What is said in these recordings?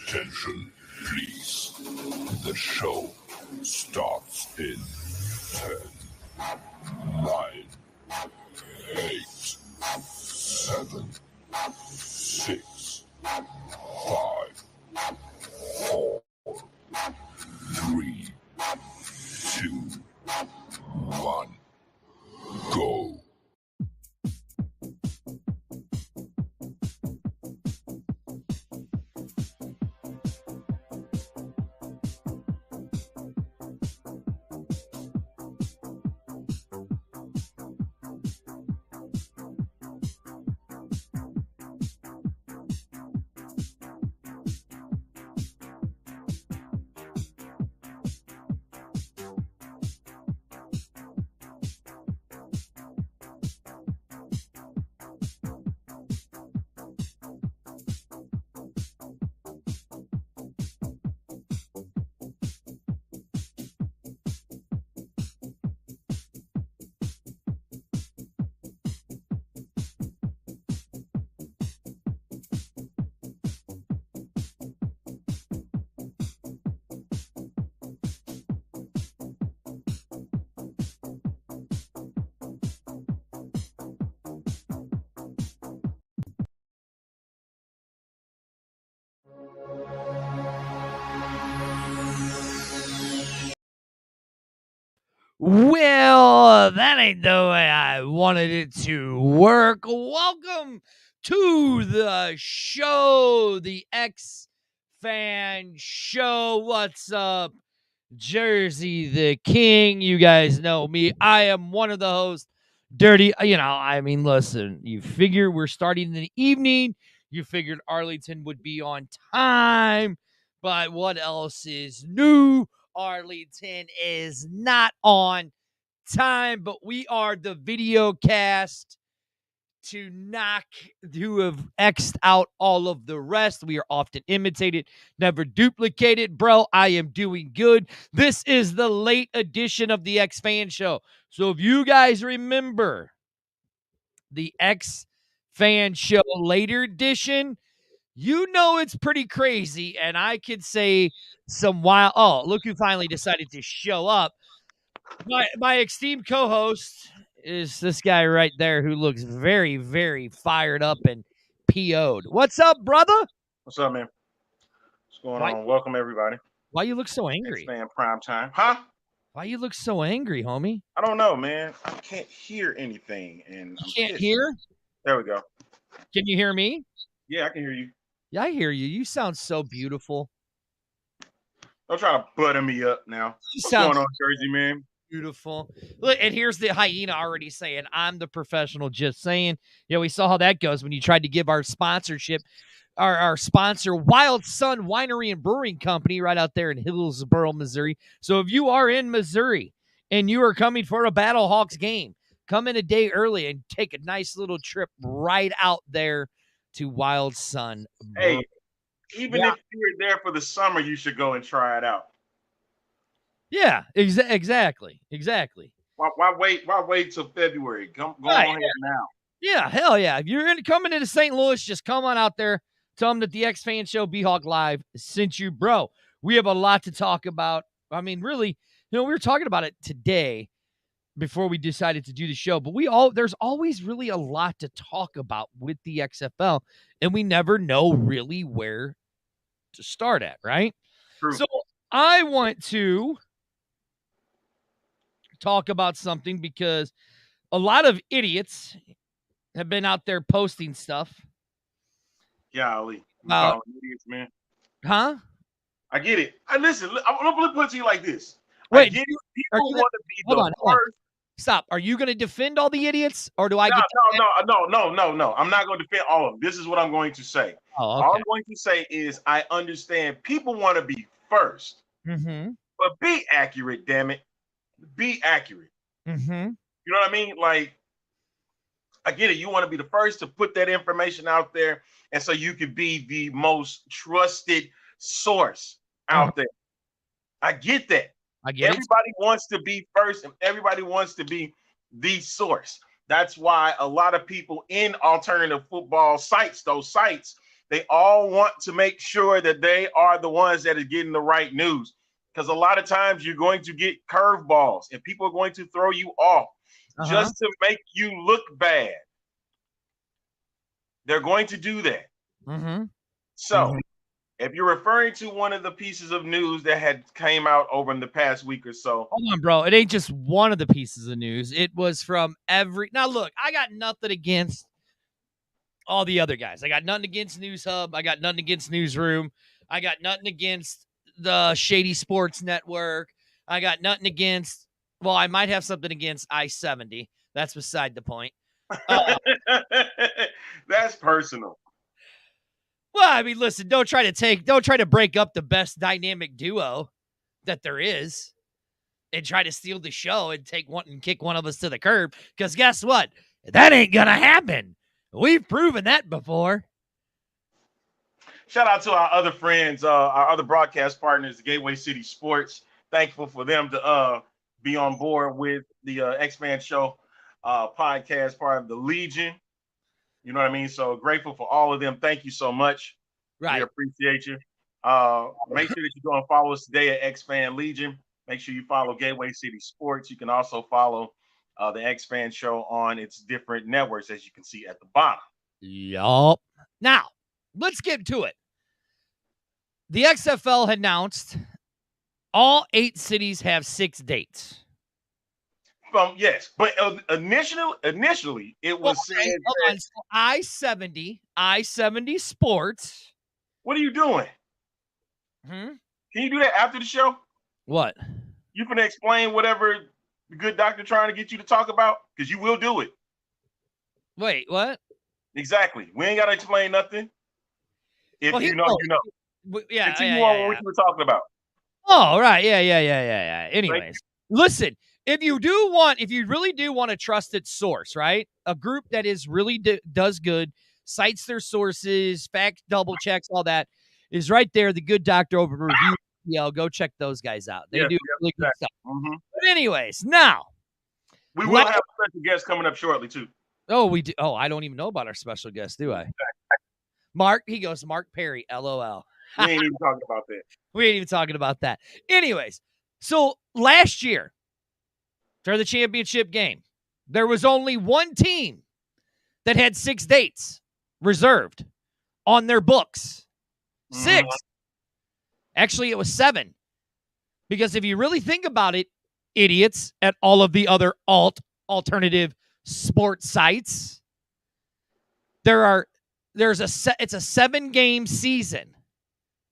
Attention, please. The show starts in 10, 9, 8, 7, 6, 5, 4, 3, 2, 1, go. Well, that ain't the way I wanted it to work. Welcome to the show, the X Fan Show. What's up, Jersey the King? You guys know me. I am one of the hosts. Dirty, listen, you figure we're starting in the evening. You figured Arlington would be on time, but what else is new? Arlington is not on time, but we are the video cast who have X'd out all of the rest. We are often imitated, never duplicated. Bro, I am doing good. This is the late edition of the X Fan Show. So if you guys remember the X Fan Show later edition, you know it's pretty crazy, and I could say some wild. Oh, look who finally decided to show up. My esteemed co-host is this guy right there who looks very, very fired up and PO'd. What's up, brother? What's up, man? What's going on? Welcome, everybody. Why you look so angry? X-Man Prime Time. Huh? Why you look so angry, homie? I don't know, man. I can't hear anything, and You can't hear? There we go. Can you hear me? Yeah, I can hear you. Yeah, I hear you. You sound so beautiful. Don't try to butter me up now. What's going on, Jersey, man? Beautiful. Look, and here's the hyena already saying, I'm the professional, just saying. Yeah, we saw how that goes when you tried to give our sponsorship, our sponsor, Wild Sun Winery and Brewing Company, right out there in Hillsboro, Missouri. So if you are in Missouri and you are coming for a Battlehawks game, come in a day early and take a nice little trip right out there to Wild Sun. Hey, even if you're there for the summer, you should go and try it out. Yeah, exactly. Why wait till February? Go on ahead now. Yeah, hell yeah. If you're coming into St. Louis, just come on out there. Tell them that the X Fan Show B-Hawk Live sent you, bro. We have a lot to talk about. I mean, really, we were talking about it today before we decided to do the show, but there's always really a lot to talk about with the XFL, and we never know really where to start at, right? True. So I want to talk about something because a lot of idiots have been out there posting stuff. Golly. Idiots, man. Huh? I get it. Listen, I'm going to put it to you like this. Wait, people want to be the first. Stop. Are you going to defend all the idiots, or do I No. I'm not going to defend all of them. This is what I'm going to say. Oh, okay. All I'm going to say is I understand people want to be first. Mm-hmm. But be accurate, damn it. Be accurate. Mm-hmm. You know what I mean? Like, I get it. You want to be the first to put that information out there, and so you could be the most trusted source out there. I get that. Everybody wants to be first, and everybody wants to be the source. That's why a lot of people in alternative football sites, those sites, They all want to make sure that they are the ones that are getting the right news. Because a lot of times you're going to get curveballs and people are going to throw you off just to make you look bad. They're going to do that. So if you're referring to one of the pieces of news that had came out over in the past week or so. Hold on, bro. It ain't just one of the pieces of news. It was from every. Now, look, I got nothing against all the other guys. I got nothing against News Hub. I got nothing against Newsroom. I got nothing against the Shady Sports Network. I got nothing against. Well, I might have something against I-70. That's beside the point. That's personal. Well, I mean, listen, don't try to break up the best dynamic duo that there is and try to steal the show and kick one of us to the curb. Because guess what? That ain't gonna happen. We've proven that before. Shout out to our other friends, our other broadcast partners, Gateway City Sports. Thankful for them to be on board with the X-Man Show podcast, part of the Legion. You know what I mean? So grateful for all of them. Thank you so much. Right. We appreciate you. Make sure that you go and follow us today at X-Fan Legion. Make sure you follow Gateway City Sports. You can also follow the X-Fan Show on its different networks, as you can see at the bottom. Yup. Now, let's get to it. The XFL announced all 8 cities have 6 dates. Yes, but initially it was said I-70 Sports. What are you doing? Can you do that after the show? What? You finna explain whatever the good doctor trying to get you to talk about? Because you will do it. Wait, what? Exactly. We ain't got to explain nothing. If you know, you know. Yeah. Continue on what you were talking about. Oh, right. Yeah. Anyways, listen, if you really do want a trusted source, right? A group that is really does good, cites their sources, fact double checks, all that is right there. The Good Doctor over review. Go check those guys out. They do really good stuff. But anyways, now we will have a special guest coming up shortly too. Oh, we do. Oh, I don't even know about our special guest, do I? Mark Perry, LOL. We ain't even talking about that. We ain't even talking about that. Anyways, so last year, for the championship game, there was only one team that had 6 dates reserved on their books. 6. Actually, it was 7. Because if you really think about it, idiots at all of the other alternative sports sites, it's a 7-game season.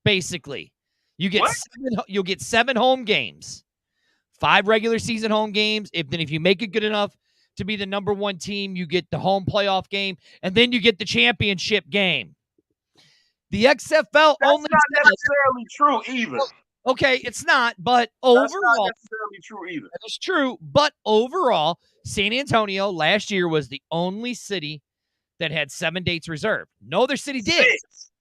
Basically, you'll get 7 home games, 5 regular season home games. If you make it good enough to be the number 1 team, you get the home playoff game, and then you get the championship game. The XFL That's only not necessarily true either. Okay, it's not, but overall, that's not necessarily true either. It's true, but overall, San Antonio last year was the only city that had 7 dates reserved. No other city did. 6.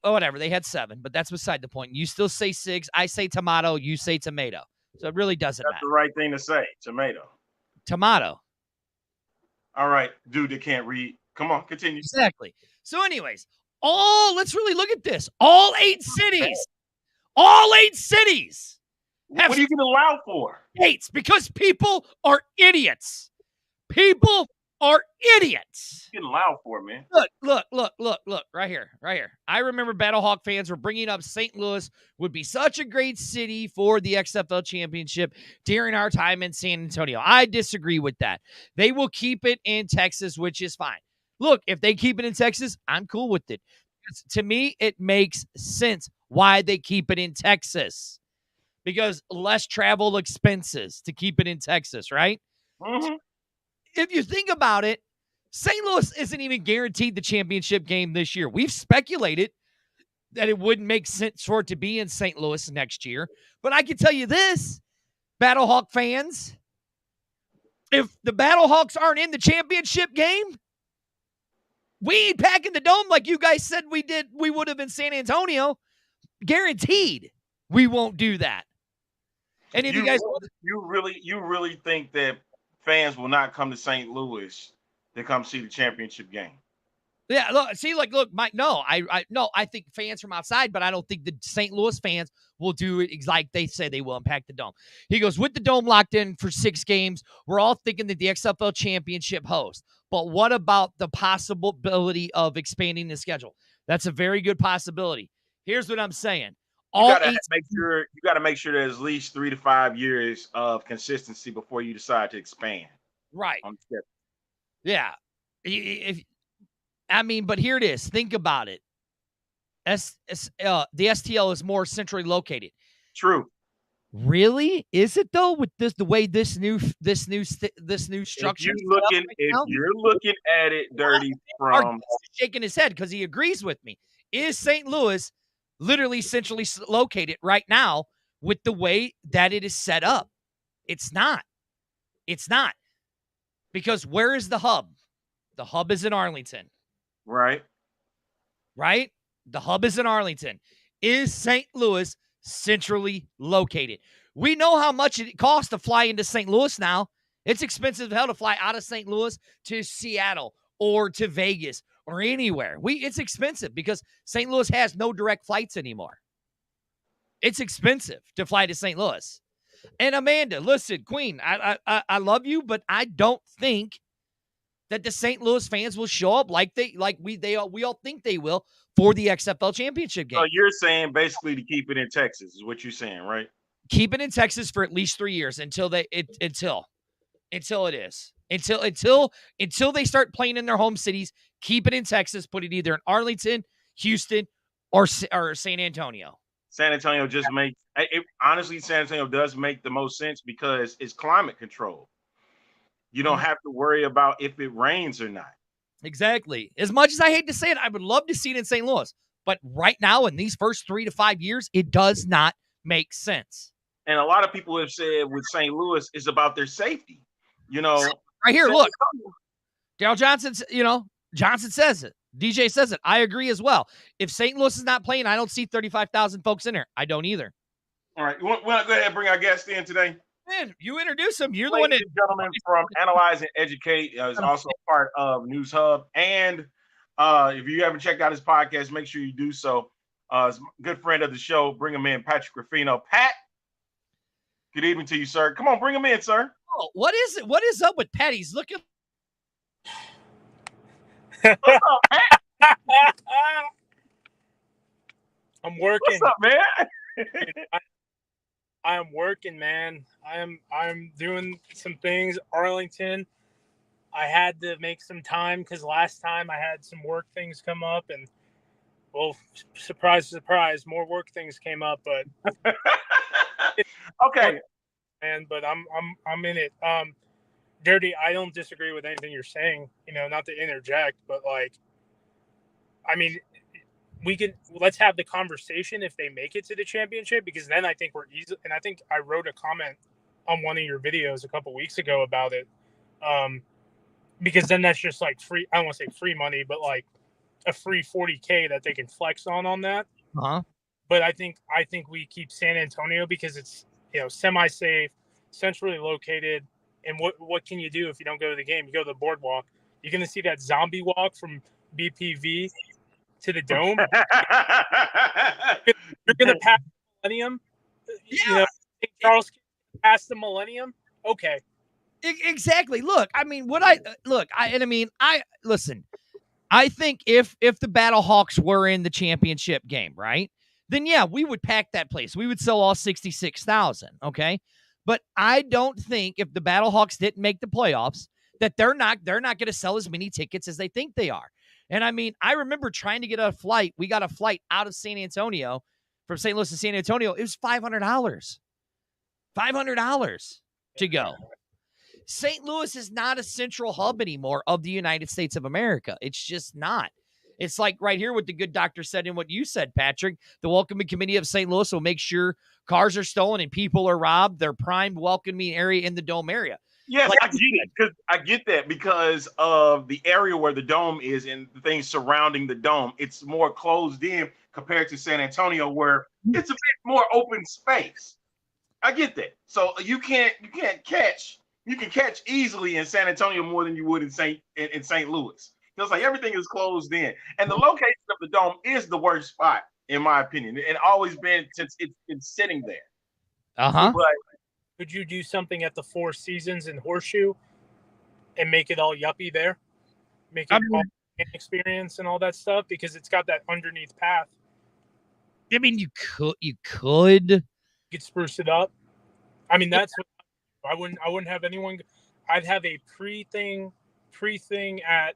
Whatever, they had 7, but that's beside the point. You still say 6. I say tomato. You say tomato. So it really doesn't matter. That's the right thing to say. Tomato. All right, dude that can't read. Come on, continue. Exactly. So anyways, let's really look at this. All 8 cities. All 8 cities. What are you going to allow for? Dates, because people are idiots. People are idiots. Getting loud for, man. Look, right here. I remember Battlehawk fans were bringing up St. Louis would be such a great city for the XFL championship during our time in San Antonio. I disagree with that. They will keep it in Texas, which is fine. Look, if they keep it in Texas, I'm cool with it. To me, it makes sense why they keep it in Texas. Because less travel expenses to keep it in Texas, right? If you think about it, St. Louis isn't even guaranteed the championship game this year. We've speculated that it wouldn't make sense for it to be in St. Louis next year. But I can tell you this, Battlehawk fans, if the Battlehawks aren't in the championship game, we ain't packing the dome like you guys said we would have in San Antonio. Guaranteed we won't do that. And if you guys you really think that fans will not come to St. Louis to come see the championship game? Yeah, look, Mike. No, I think fans from outside, but I don't think the St. Louis fans will do it like they say they will impact the dome. He goes, with the dome locked in for 6 games, we're all thinking that the XFL championship host. But what about the possibility of expanding the schedule? That's a very good possibility. Here's what I'm saying. You gotta make sure there's at least 3 to 5 years of consistency before you decide to expand. Right. On the schedule. Yeah. But here it is. Think about it. The STL is more centrally located. True. Really? Is it though? With the way this new structure. If you're looking at it dirty from shaking his head because he agrees with me. Is St. Louis literally centrally located right now with the way that it is set up? It's not. It's not. Because where is the hub? The hub is in Arlington. Right. Right? The hub is in Arlington. Is St. Louis centrally located? We know how much it costs to fly into St. Louis now. It's expensive as hell to fly out of St. Louis to Seattle or to Vegas or anywhere. It's expensive because St. Louis has no direct flights anymore. It's expensive to fly to St. Louis. And Amanda, listen, Queen, I love you, but I don't think that the St. Louis fans will show up we all think they will for the XFL championship game. So you're saying basically to keep it in Texas is what you're saying, right? Keep it in Texas for at least 3 years until it is. Until they start playing in their home cities, keep it in Texas, put it either in Arlington, Houston, or San Antonio. San Antonio honestly, San Antonio does make the most sense because it's climate control. You don't have to worry about if it rains or not. Exactly. As much as I hate to say it, I would love to see it in St. Louis. But right now, in these first 3 to 5 years, it does not make sense. And a lot of people have said with St. Louis, it's about their safety. Right here, look. Daryl Johnson, Johnson says it. DJ says it. I agree as well. If St. Louis is not playing, I don't see 35,000 folks in there. I don't either. All right. You want to go ahead and bring our guest in today? Man, you introduce him. You're Ladies the one and gentlemen from Analyze and Educate is also a part of News Hub. And if you haven't checked out his podcast, make sure you do so. He's a good friend of the show. Bring him in, Patrick Ruffino. Pat, good evening to you, sir. Come on, bring him in, sir. Oh, what is it? What is up with Pat? He's looking. What's up, Pat? I'm working. What's up, man? I'm working, man. I'm doing some things. Arlington, I had to make some time because last time I had some work things come up, and well, surprise, surprise, more work things came up. But okay, and but I'm in it. Dirty, I don't disagree with anything you're saying. Not to interject, but let's have the conversation if they make it to the championship, because then I think we're easy. And I think I wrote a comment on one of your videos a couple weeks ago about it. Because then that's just like free. I don't want to say free money, but like a free $40K that they can flex on that. Uh-huh. But I think we keep San Antonio because it's, semi-safe, centrally located. And what can you do if you don't go to the game? You go to the boardwalk. You're going to see that zombie walk from BPV to the dome. You're going to pass the Millennium. Yeah. Charles past the Millennium. Okay. Exactly. Look, listen. I think if the Battlehawks were in the championship game, right? Then yeah, we would pack that place. We would sell all 66,000. Okay. But I don't think if the Battlehawks didn't make the playoffs that they're not going to sell as many tickets as they think they are. And I remember trying to get a flight. We got a flight out of San Antonio from St. Louis to San Antonio. It was $500. $500 to go. St. Louis is not a central hub anymore of the United States of America. It's just not. It's like right here what the good doctor said and what you said, Patrick. The welcoming committee of St. Louis will make sure cars are stolen and people are robbed. Their prime welcoming area in the dome area. Yes, I get that because of the area where the dome is and the things surrounding the dome. It's more closed in compared to San Antonio, where it's a bit more open space. I get that. So you can catch easily in San Antonio more than you would in St. Louis. Feels like everything is closed in. And the location of the dome is the worst spot, in my opinion, and always been since it's been sitting there. Uh-huh. But Could you do something at the Four Seasons in Horseshoe and make it all yuppie there? Make it all an experience and all that stuff, because it's got that underneath path. I mean, you could. You could spruce it up. I mean, that's what I wouldn't have anyone. I'd have a pre-thing at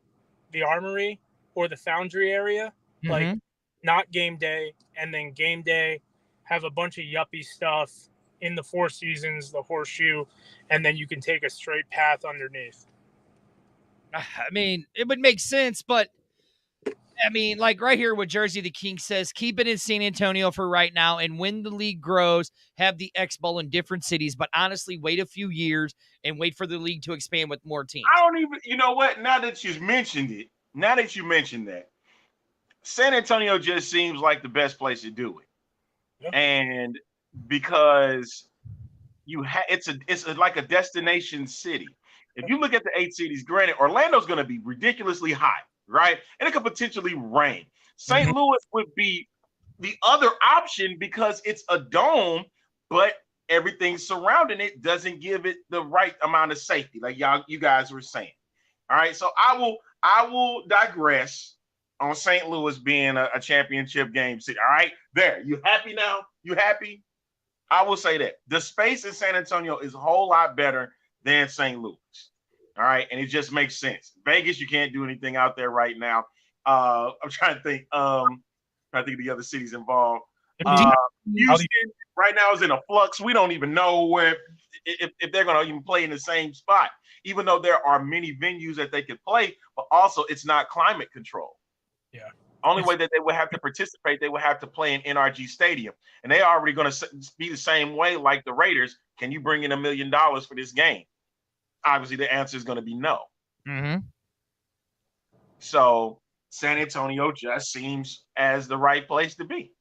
the Armory or the Foundry area, like not game day, and then game day have a bunch of yuppie stuff in the Four Seasons, the Horseshoe, and then you can take a straight path underneath. I mean, it would make sense, but I mean, like right here, what Jersey the King says, keep it in San Antonio for right now, and when the league grows, have the X Bowl in different cities. But honestly, wait a few years and wait for the league to expand with more teams. I don't even, you know what? Now that you mentioned that, San Antonio just seems like the best place to do it. Yeah. And because it's like a destination city. If you look at the 8 cities, granted, Orlando's going to be ridiculously hot, right? And it could potentially rain. St. Louis would be the other option because it's a dome, but everything surrounding it doesn't give it the right amount of safety, like you guys were saying. All right, so I will digress on St. Louis being a championship game city. All right, there. You happy now? You happy? I will say that the space in San Antonio is a whole lot better than St. Louis. All right, and it just makes sense. Vegas, you can't do anything out there right now. I'm trying to think. Of the other cities involved. Houston right now is in a flux. We don't even know where if they're going to even play in the same spot, even though there are many venues that they could play, but also it's not climate control. Yeah. Only way that they would have to participate, they would have to play in NRG Stadium. And they are already going to be the same way like the Raiders. Can you bring in $1 million for this game? Obviously, the answer is going to be no. So San Antonio just seems as the right place to be.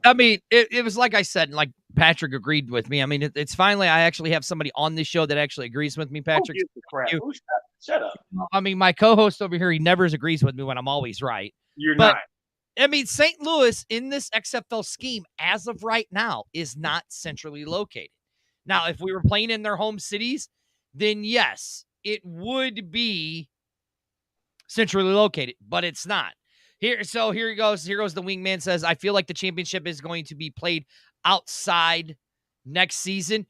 I mean, it was like I said, like Patrick agreed with me. I mean, it's finally, I actually have somebody on this show that actually agrees with me, Patrick. Shut up. I mean, my co-host over here, he never agrees with me when I'm always right. You're not. I mean, St. Louis in this XFL scheme, as of right now, is not centrally located. Now, if we were playing in their home cities, then yes, it would be centrally located, but it's not. Here he goes. Here goes the wingman says, I feel like the championship is going to be played outside next season.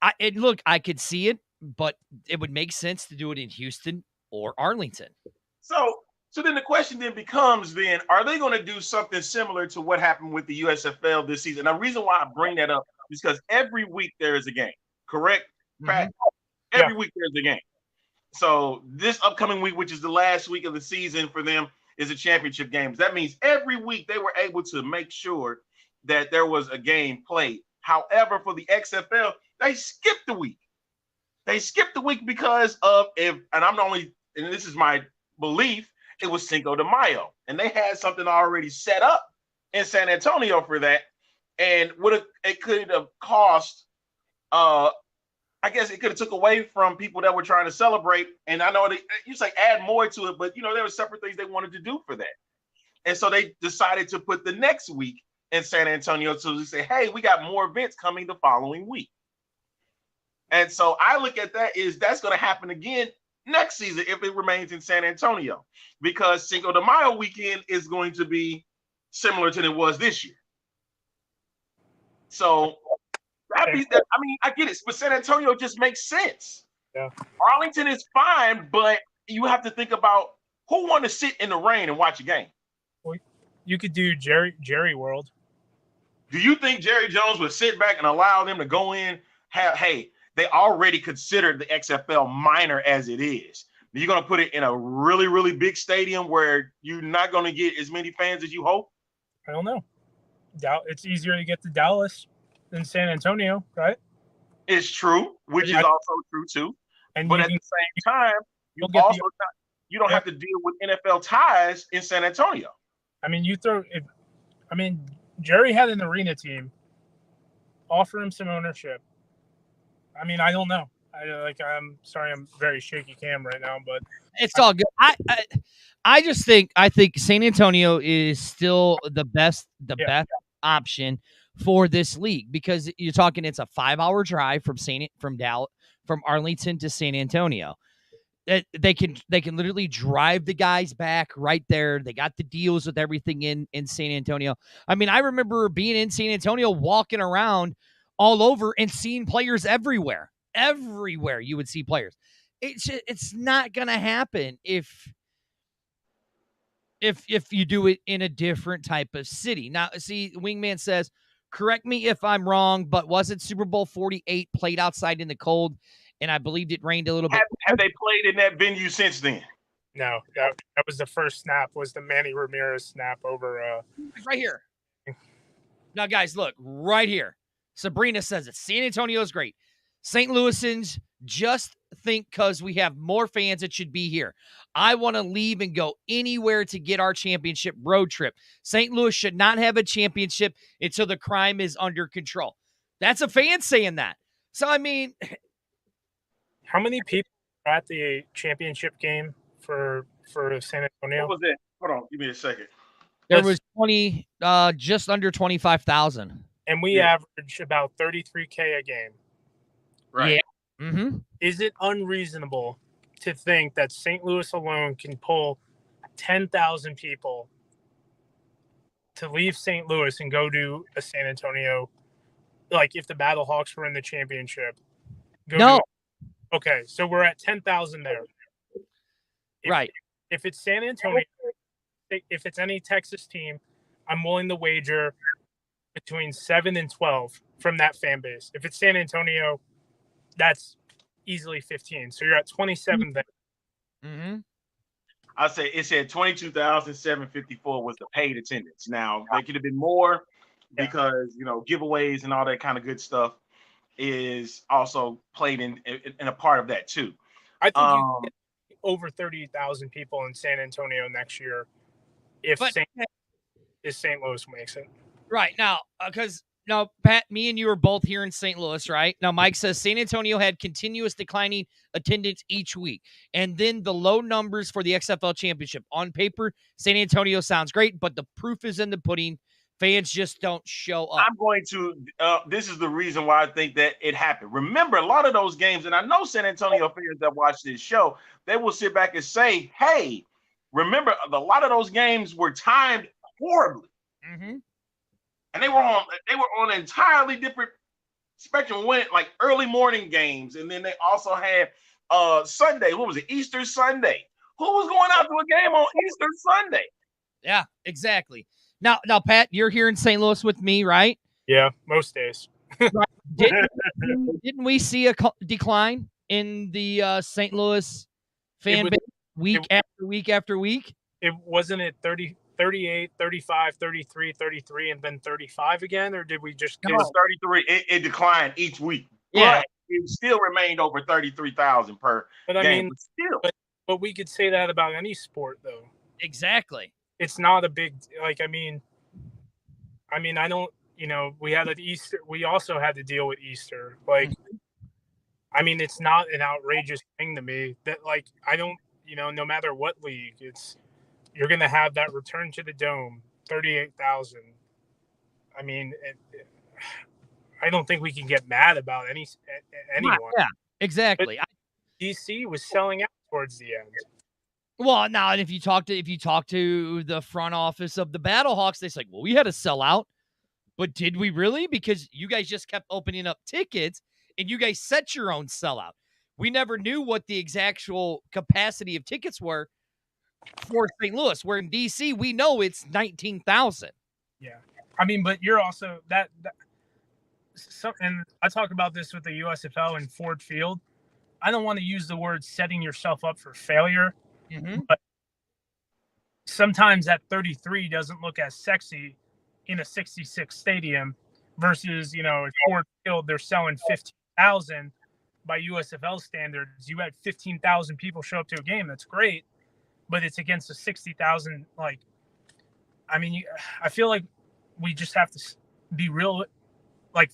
I could see it, but it would make sense to do it in Houston or Arlington. So then the question then becomes, are they going to do something similar to what happened with the USFL this season? Now, the reason why I bring that up is because every week there is a game, correct? Pat? Every week there's a game. So this upcoming week, which is the last week of the season for them, is a championship game. That means every week they were able to make sure that there was a game played. However, for the XFL, they skipped the week. They skipped the week because of and this is my belief, it was Cinco de Mayo. And they had something already set up in San Antonio for that. And it could have cost I guess it could have took away from people that were trying to celebrate. And I know you say add more to it, but there were separate things they wanted to do for that. And so they decided to put the next week in San Antonio to say, hey, we got more events coming the following week. And so I look at that's going to happen again next season if it remains in San Antonio, because Cinco de Mayo weekend is going to be similar to it was this year. So I get it, but San Antonio just makes sense. Yeah. Arlington is fine, but you have to think about who want to sit in the rain and watch a game. Well, you could do Jerry World. Do you think Jerry Jones would sit back and allow them to go in? They already considered the XFL minor as it is. You're going to put it in a really, really big stadium where you're not going to get as many fans as you hope? I don't know. It's easier to get to Dallas than San Antonio, right? It's true, which is also true too. But at the same time, you don't have to deal with NFL ties in San Antonio. I mean, Jerry had an arena team. Offer him some ownership. I mean, I don't know. I'm sorry, I'm very shaky cam right now, but It's all good. I just think San Antonio is still the best Yeah. option for this league, because you're talking it's a 5-hour drive from Arlington to San Antonio. They can literally drive the guys back right there. They got the deals with everything in San Antonio. I mean, I remember being in San Antonio, walking around all over and seeing players everywhere. Everywhere you would see players. It's not gonna happen if you do it in a different type of city. Now, see, Wingman says, correct me if I'm wrong, but wasn't Super Bowl 48 played outside in the cold? And I believed it rained a little bit. Have they played in that venue since then? No, that was the first snap, was the Manny Ramirez snap over right here. Now, guys, look, right here. Sabrina says it. San Antonio's great. St. Louisans just think because we have more fans, it should be here. I want to leave and go anywhere to get our championship road trip. St. Louis should not have a championship until the crime is under control. That's a fan saying that. So, I mean, how many people are at the championship game for San Antonio? What was that? Hold on, give me a second. There was just under 25,000. And we average about 33K a game. Right. Yeah. Mm-hmm. Is it unreasonable to think that St. Louis alone can pull 10,000 people to leave St. Louis and go to a San Antonio? Like if the Battlehawks were in the championship. No. Okay, so we're at 10,000 there. Right. If it's San Antonio, if it's any Texas team, I'm willing to wager between 7 and 12 from that fan base. If it's San Antonio, that's easily 15. So you're at 27 there. Mm-hmm. I say it said 22,754 was the paid attendance. Now they could have been more because giveaways and all that kind of good stuff is also played in a part of that too. I think you get over 30,000 people in San Antonio next year if St. Louis makes it. Right now, because now, Pat, me and you are both here in St. Louis, right? Now, Mike says San Antonio had continuous declining attendance each week. And then the low numbers for the XFL championship. On paper, San Antonio sounds great, but the proof is in the pudding. Fans just don't show up. I'm going to, this is the reason why I think that it happened. Remember, a lot of those games, and I know San Antonio fans that watch this show, they will sit back and say, hey, remember, a lot of those games were timed horribly. Mm-hmm. And they were on an entirely different spectrum. Went like early morning games, and then they also had Sunday. What was it? Easter Sunday. Who was going out to a game on Easter Sunday? Yeah, exactly. Now, Pat, you're here in St. Louis with me, right? Yeah, most days. Right. Didn't we see a decline in the St. Louis fan base week after week after week? It wasn't it 30. 38, 35, 33, 33, and then 35 again? Or did we just get 33? It declined each week. Yeah. But it still remained over 33,000 per game. But we could say that about any sport, though. Exactly. It's not a big, I don't, we had an Easter. We also had to deal with Easter. It's not an outrageous thing to me that, I don't, no matter what league, you're going to have that return to the dome, 38,000. I don't think we can get mad about anyone. Yeah, exactly. But DC was selling out towards the end. Well, now, and if you talk to the front office of the Battlehawks, they say, well, we had to sell out. But did we really? Because you guys just kept opening up tickets, and you guys set your own sellout. We never knew what the exact capacity of tickets were for St. Louis, where in DC we know it's 19,000. Yeah, but you're also and I talk about this with the USFL and Ford Field. I don't want to use the word setting yourself up for failure, but sometimes that 33 doesn't look as sexy in a 66 stadium versus at Ford Field they're selling 15,000 by USFL standards. You had 15,000 people show up to a game. That's great. But it's against a 60,000. I feel like we just have to be real.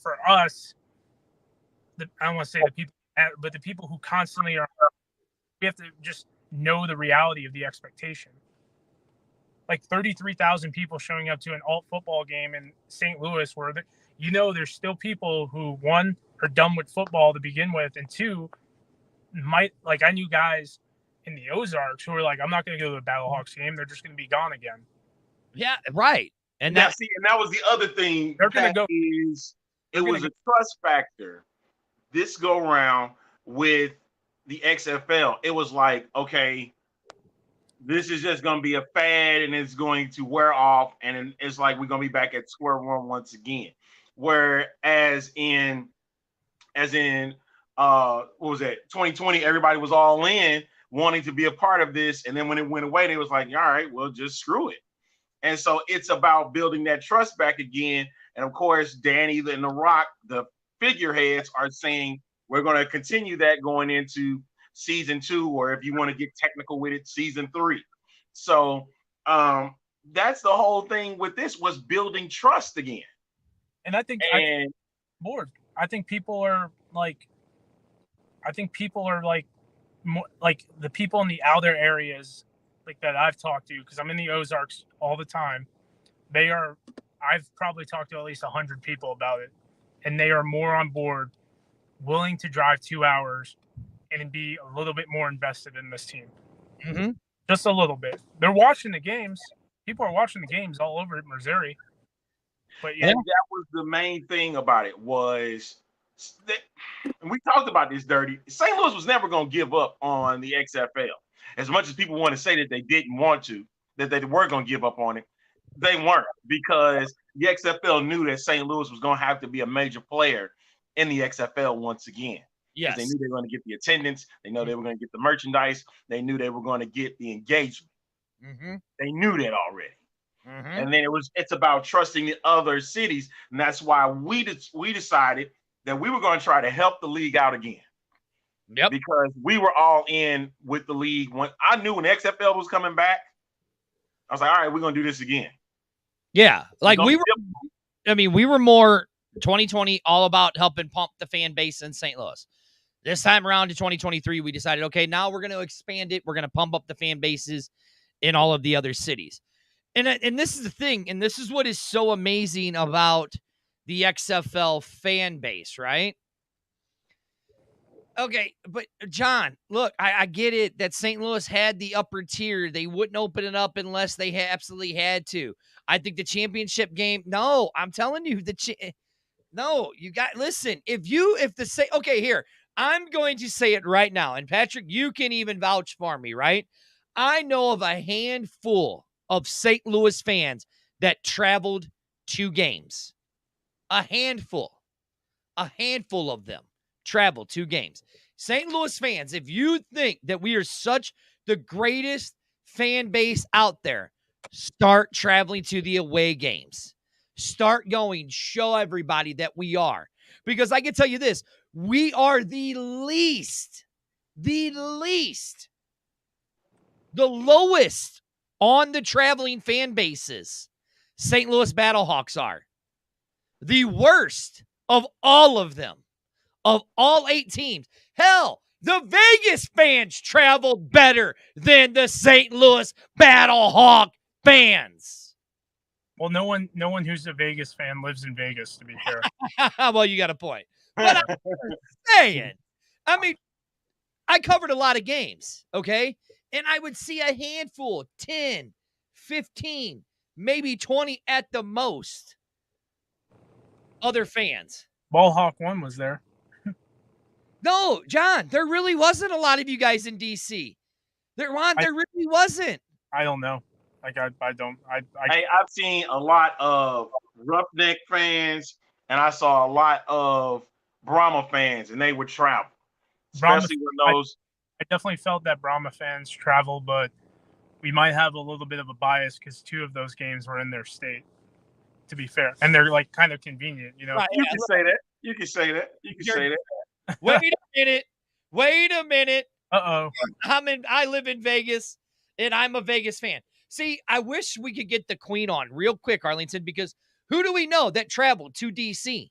For us, I don't want to say the people but the people who constantly are, we have to just know the reality of the expectation. Like 33,000 people showing up to an alt football game in St. Louis, where there's still people who, one, are done with football to begin with, and two, I knew guys in the Ozarks who were like, I'm not going to go to the Battlehawks game. They're just going to be gone again. Yeah, right. And that was the other thing. They're going to go. It was a trust factor this go round with the XFL. It was like, okay, this is just going to be a fad and it's going to wear off. And it's like, we're going to be back at square one once again. Whereas in what was that, 2020, everybody was all in wanting to be a part of this. And then when it went away, they was like, all right, well, just screw it. And so it's about building that trust back again. And of course, Danny and The Rock, the figureheads, are saying we're going to continue that going into season 2, or if you want to get technical with it, season 3. So that's the whole thing with this, was building trust again. And I think people are like more, like the people in the outer areas, like that I've talked to, because I'm in the Ozarks all the time. I've probably talked to at least 100 people about it, and they are more on board, willing to drive 2 hours and be a little bit more invested in this team. Mm-hmm. Just a little bit. They're watching the games. People are watching the games all over Missouri. But yeah, and that was the main thing about it, was that, and we talked about this, Dirty. St. Louis was never going to give up on the XFL. As much as people want to say that they didn't want to, that they were going to give up on it, they weren't, because the XFL knew that St. Louis was going to have to be a major player in the XFL once again. Yes. They knew they were going to get the attendance. They know they were going to get the merchandise. They knew they were going to get the engagement. Mm-hmm. They knew that already. Mm-hmm. And then it's about trusting the other cities. And that's why we decided that we were going to try to help the league out again. Yep. Because we were all in with the league. When I knew when the XFL was coming back, I was like, all right, we're going to do this again. Yeah. Like we were more 2020 all about helping pump the fan base in St. Louis. This time around to 2023, we decided, okay, now we're going to expand it. We're going to pump up the fan bases in all of the other cities. And this is the thing, and this is what is so amazing about the XFL fan base, right? Okay, but John, look, I get it that St. Louis had the upper tier. They wouldn't open it up unless they absolutely had to. I think the championship game, no, I'm telling you, no, you got, listen, here, I'm going to say it right now, and Patrick, you can even vouch for me, right? I know of a handful of St. Louis fans that traveled to games. A handful of them traveled to games. St. Louis fans, if you think that we are such the greatest fan base out there, start traveling to the away games. Start going, show everybody that we are. Because I can tell you this, we are the lowest on the traveling fan bases. St. Louis Battlehawks are the worst of all of them, of all 8 teams. Hell, the Vegas fans traveled better than the St. Louis Battlehawk fans. Well, no one who's a Vegas fan lives in Vegas, to be fair. Well, you got a point. But I'm saying, I mean, I covered a lot of games, okay? And I would see a handful, 10, 15, maybe 20 at the most, other fans. Ballhawk 1 was there. No, John, there really wasn't a lot of you guys in DC. There really wasn't. I don't know. Like I've seen a lot of Roughneck fans, and I saw a lot of Brahma fans, and they would travel. Especially when those. I definitely felt that Brahma fans travel, but we might have a little bit of a bias because 2 of those games were in their state, to be fair. And they're like kind of convenient, you know. Right, you can say that. Wait a minute. Uh-oh. I live in Vegas, and I'm a Vegas fan. See, I wish we could get the Queen on real quick, Arlington, because who do we know that traveled to DC?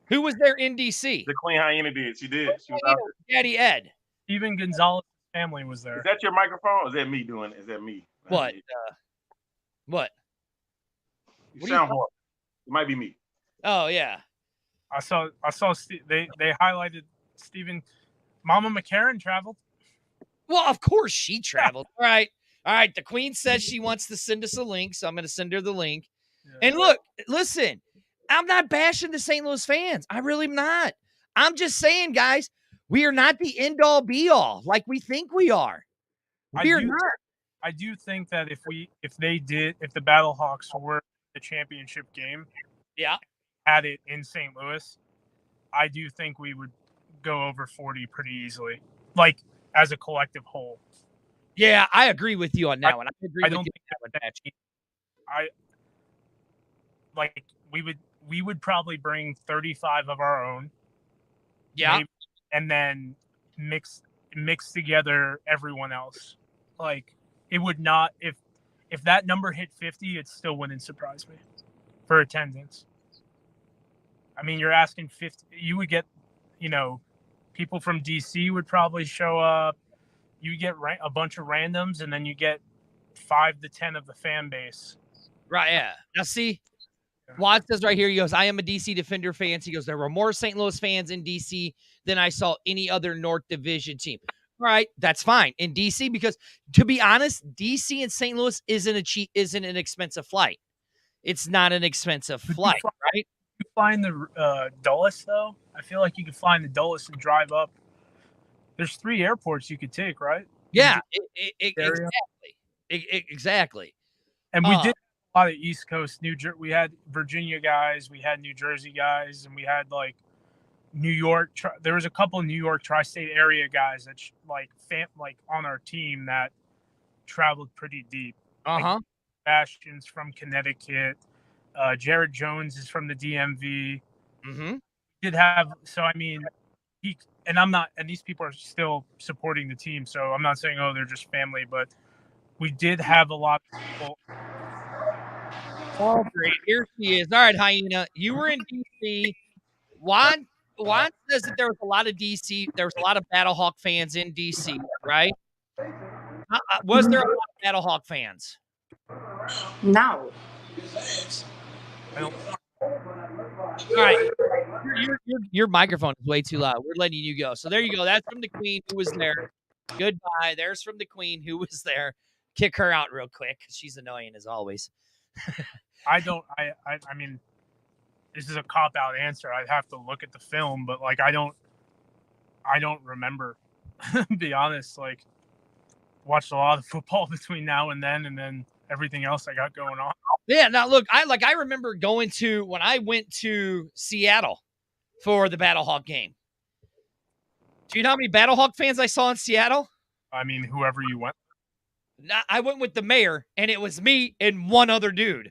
Who was there in DC? The Queen Hyena did. She did. She was out there. Daddy Ed. Steven Gonzalez's family was there. Is that your microphone? Or is that me doing it? Is that me? What? What? You sound horrible. It might be me. Oh yeah. I saw. They highlighted Stephen. Mama McCarran traveled. Well, of course she traveled. All right. The Queen says she wants to send us a link, so I'm going to send her the link. Yeah. And look, listen, I'm not bashing the St. Louis fans. I really am not. I'm just saying, guys, we are not the end all be all like we think we are. We're not. I do think that if the Battlehawks were the championship game, had it in St. Louis, I do think we would go over 40 pretty easily, like as a collective whole. Yeah, I agree with you on that one. I don't think we would probably bring 35 of our own. Yeah. Maybe, and then mix together everyone else. Like it would not if that number hit 50, it still wouldn't surprise me for attendance. I mean, you're asking 50, you would get, people from DC would probably show up. You get a bunch of randoms, and then you get 5 to 10 of the fan base. Right, yeah. Now, see, Watt says right here, he goes, I am a DC Defender fan. He goes, there were more St. Louis fans in DC than I saw any other North Division team. All right, that's fine in DC because, to be honest, DC and St. Louis isn't an expensive flight. It's not an expensive flight, right? You find the Dulles, though? I feel like you could find the Dulles and drive up. There's 3 airports you could take, right? Yeah, exactly. And we did a lot of East Coast, we had Virginia guys, we had New Jersey guys, and we had like New York. There was a couple of New York tri-state area guys that on our team that traveled pretty deep. Like Bastion's from Connecticut. Jared Jones is from the DMV. Mm-hmm. Did have and these people are still supporting the team, so I'm not saying they're just family, but we did have a lot of people. Oh, great. Here she is. All right, Hyena. You were in DC. Juan says that there was a lot of DC. There was a lot of Battlehawk fans in DC, right? Was there a lot of Battlehawk fans? No. All right. Your microphone is way too loud. We're letting you go. So there you go. That's from the Queen who was there. Goodbye. There's from the Queen who was there. Kick her out real quick because she's annoying as always. I mean, this is a cop-out answer. I'd have to look at the film, but I don't remember. Be honest, watched a lot of football between now and then everything else I got going on. Yeah, now look, I remember going to when I went to Seattle for the Battlehawk game. Do you know how many Battlehawk fans I saw in Seattle? I mean, whoever you went. I went with the mayor, and it was me and one other dude.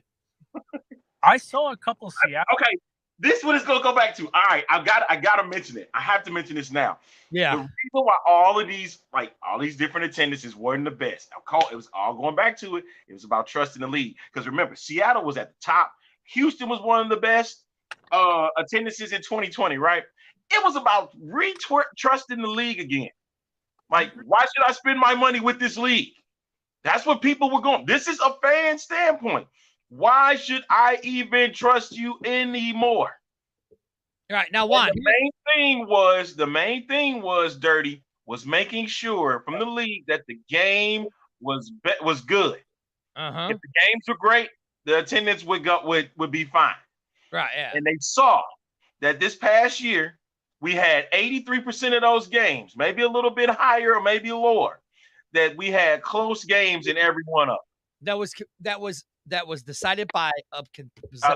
I saw a couple Seattle. Okay, this one is going to go back to. All right, I got to mention it. I have to mention this now. Yeah. The reason why all these different attendances weren't the best. It was all going back to it. It was about trusting the league. Because remember, Seattle was at the top. Houston was one of the best attendances in 2020, right? It was about trusting the league again. Why should I spend my money with this league? That's what people were going. This is a fan standpoint. Why should I even trust you anymore? All right, now Juan. The main thing was Dirty was making sure from the league that the game was good. If the games were great, the attendance would be fine. Right, yeah. And they saw that this past year we had 83% of those games, maybe a little bit higher or maybe lower, that we had close games in every one of them. That was decided by a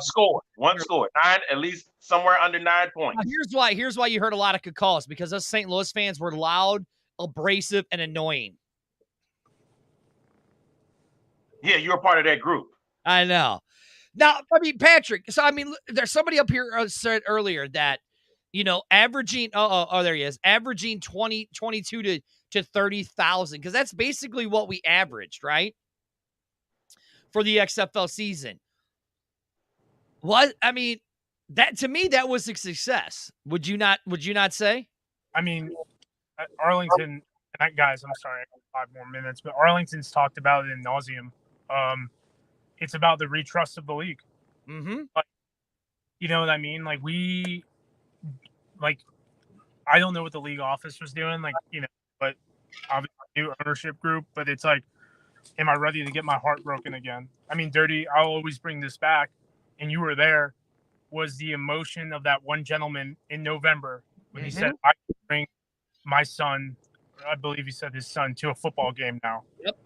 score. One score. 9, at least somewhere under 9 points. Now here's why you heard a lot of calls, because us St. Louis fans were loud, abrasive, and annoying. Yeah, you're a part of that group. I know. Now, Patrick, there's somebody up here said earlier that, averaging, there he is, averaging 22 to 30,000, because that's basically what we averaged, right? For the XFL season. That to me, that was a success. Would you not say? I mean, Arlington, guys, I'm sorry, I have 5 more minutes, but Arlington's talked about it in nauseum. It's about the retrust of the league. Mm-hmm. Like, you know what I mean? I don't know what the league office was doing, but obviously new ownership group, but it's like, am I ready to get my heart broken again? I mean, Dirty, I'll always bring this back, and you were there, was the emotion of that one gentleman in November when he said, I can bring my son, I believe he said his son, to a football game now. Yep.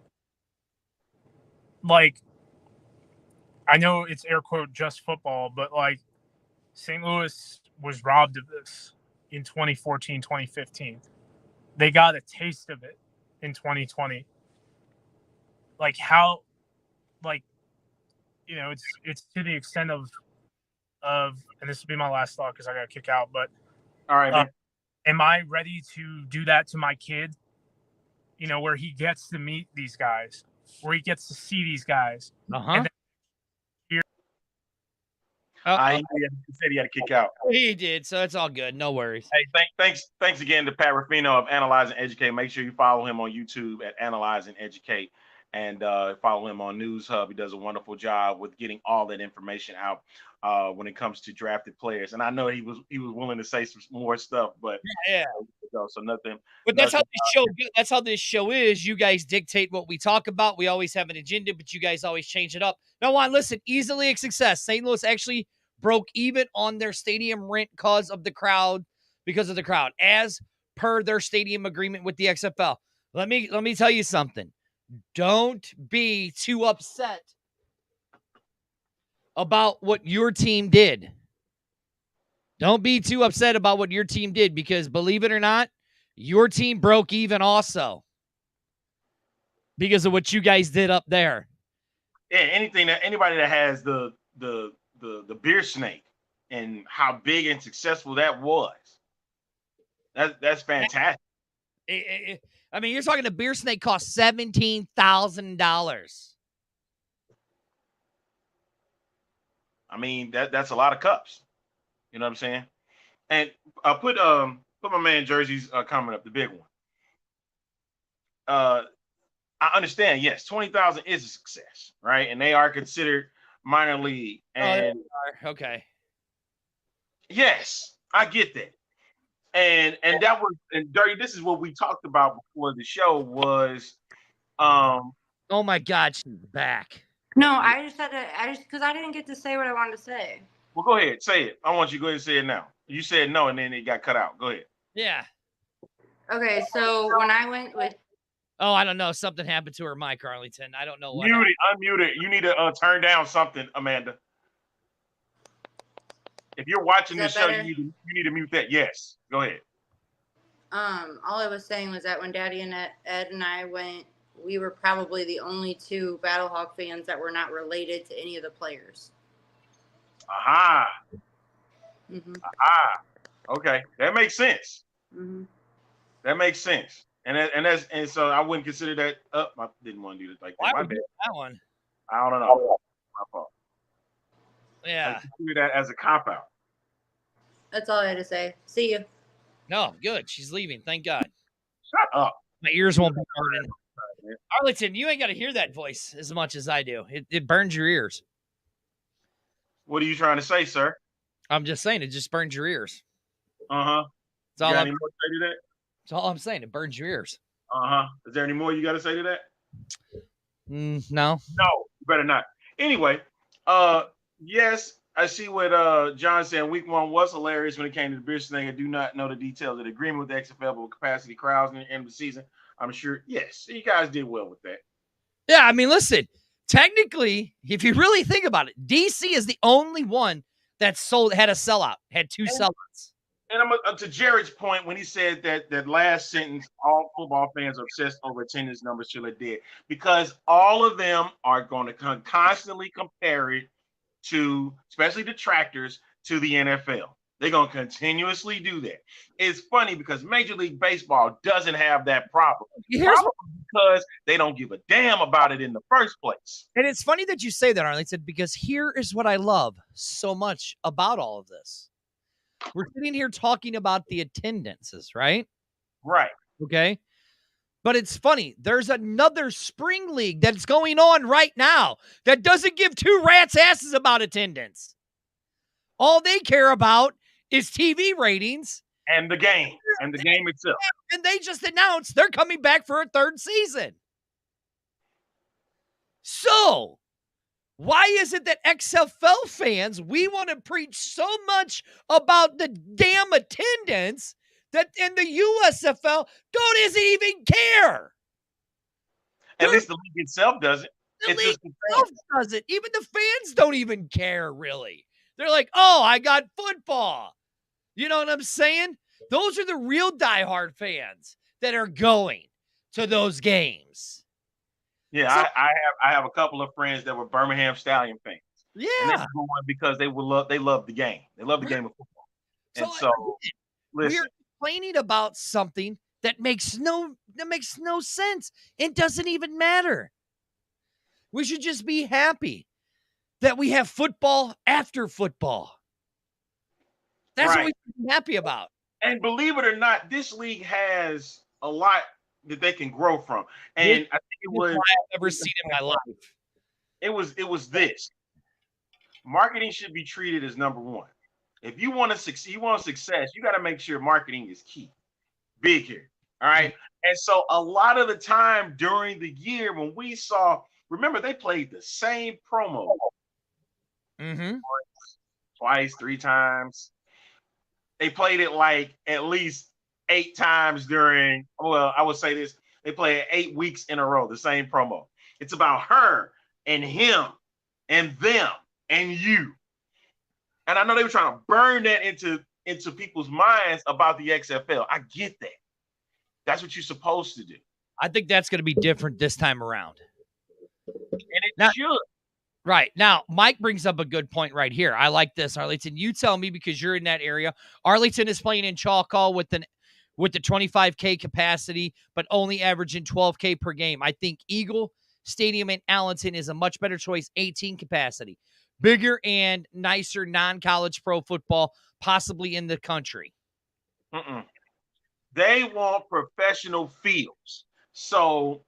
Like, I know it's air quote just football, but like St. Louis was robbed of this in 2014, 2015. They got a taste of it in 2020. Like how, like, you know, it's to the extent of, and this will be my last thought because I got to kick out, but All right, man. am I ready to do that to my kid? You know, where he gets to meet these guys, where he gets to see these guys. Uh-huh. He said he had to kick out. He did, so it's all good. No worries. Hey, thanks again to Pat Ruffino of Analyze and Educate. Make sure you follow him on YouTube at Analyze and Educate, and follow him on News Hub. He does a wonderful job with getting all that information out when it comes to drafted players. And I know he was willing to say some more stuff, but yeah. So nothing. But that's how this show. That's how this show is. You guys dictate what we talk about. We always have an agenda, but you guys always change it up. Now, Juan, listen. Easily a success. St. Louis actually broke even on their stadium rent because of the crowd, as per their stadium agreement with the XFL. Let me tell you something. Don't be too upset about what your team did. Don't be too upset about what your team did, because believe it or not, your team broke even also because of what you guys did up there. Yeah, anybody that has the beer snake and how big and successful that was, that's fantastic. I mean, you're talking the beer snake cost $17,000. I mean, that's a lot of cups. You know what I'm saying? And put my man Jersey's comment up, the big one. I understand, yes, 20,000 is a success, right? And they are considered minor league. And okay. Yes, I get that. And that was, and Dirty, this is what we talked about before the show was oh my God, she's back. No, I just because I didn't get to say what I wanted to say. Well, go ahead, say it. I want you to go ahead and say it now. You said no, and then it got cut out. Go ahead. Yeah. Okay, so when I went with, oh, I don't know, something happened to her mic, Arlington. I don't know what. Unmute it. You need to turn down something, Amanda. If you're watching this show, you need to mute that. Yes, go ahead. All I was saying was that when Daddy and Ed and I went, we were probably the only 2 Battlehawk fans that were not related to any of the players. Aha. Mm-hmm. Aha. Okay, that makes sense. Mm-hmm. That makes sense. And so I wouldn't consider that. I didn't want to do it like that. Why would you do that one? I don't know. My fault. Yeah. I consider that as a cop out. That's all I had to say. See you. No, good. She's leaving. Thank God. Shut up. My ears won't be burning. Arlington, you ain't got to hear that voice as much as I do. It burns your ears. What are you trying to say, sir? I'm just saying it just burns your ears. Uh-huh. That's all any more to say to that? That's all I'm saying. It burns your ears. Uh-huh. Is there any more you got to say to that? No. No, you better not. Anyway, yes, I see what John said. Week 1 was hilarious when it came to the beer thing. I do not know the details of the agreement with the XFL, but capacity crowds in the end of the season, I'm sure. Yes, you guys did well with that. Yeah, I mean, listen, technically, if you really think about it, DC is the only one that had a sellout, had 2 sellouts. And I'm to Jared's point when he said that last sentence, all football fans are obsessed over attendance numbers till it did, because all of them are going to constantly compare it to, especially detractors, to the NFL. They're going to continuously do that. It's funny because Major League Baseball doesn't have that problem. Here's because they don't give a damn about it in the first place. And it's funny that you say that, Arlington, because here is what I love so much about all of this. We're sitting here talking about the attendances, right? Right. Okay. But it's funny. There's another spring league that's going on right now that doesn't give two rats' asses about attendance. All they care about is TV ratings and the game itself. And they just announced they're coming back for a third season. So, why is it that XFL fans, we want to preach so much about the damn attendance that in the USFL doesn't even care? At least the league itself doesn't. The league itself doesn't. Even the fans don't even care, really. They're like, oh, I got football. You know what I'm saying? Those are the real diehard fans that are going to those games. Yeah, so, I have a couple of friends that were Birmingham Stallion fans. Yeah, and they were going because they love the game. They love the game of football. And so we're complaining about something that makes no sense. It doesn't even matter. We should just be happy that we have football after football. That's what we should be happy about. And believe it or not, this league has a lot that they can grow from. And I think it was I've ever seen in my life. It was this. Marketing should be treated as number one. If you want to succeed, you want success, you got to make sure marketing is key. Big here. All right. And so a lot of the time during the year when we saw, remember, they played the same promo twice, 3 times. They played it like at least 8 times during, well, I would say this, they play it 8 weeks in a row, the same promo. It's about her and him and them and you. And I know they were trying to burn that into people's minds about the XFL. I get that. That's what you're supposed to do. I think that's going to be different this time around. And it should. Right. Now, Mike brings up a good point right here. I like this, Arlington. You tell me because you're in that area. Arlington is playing in Chalk with the 25K capacity, but only averaging 12K per game. I think Eagle Stadium in Allenton is a much better choice, 18 capacity. Bigger and nicer non-college pro football, possibly in the country. They want professional fields. So